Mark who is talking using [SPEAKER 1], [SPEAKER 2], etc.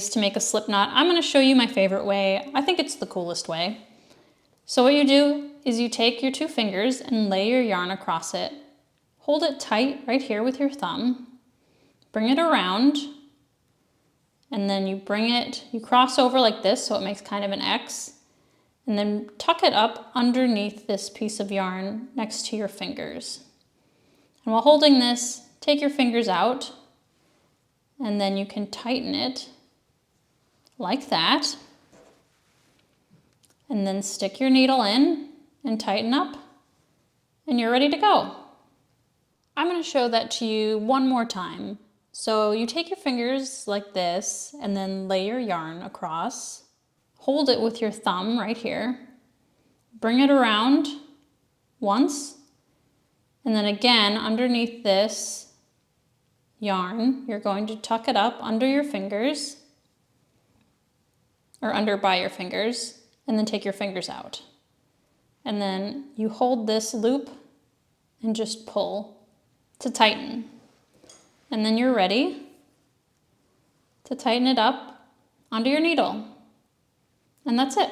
[SPEAKER 1] ways to make a slip knot. I'm going to show you my favorite way. I think it's the coolest way. So what you do is you take your 2 fingers and lay your yarn across it. Hold it tight right here with your thumb. Bring it around, and then you cross over like this so it makes kind of an X, and then tuck it up underneath this piece of yarn next to your fingers. And while holding this, take your fingers out, and then you can tighten it like that. And then stick your needle in and tighten up, and you're ready to go. I'm going to show that to you one more time. So you take your fingers like this and then lay your yarn across. Hold it with your thumb right here. Bring it around once, and then again underneath this yarn, you're going to tuck it up under your fingers, or under by your fingers, and then take your fingers out. And then you hold this loop and just pull to tighten. And then you're ready to tighten it up onto your needle. And that's it.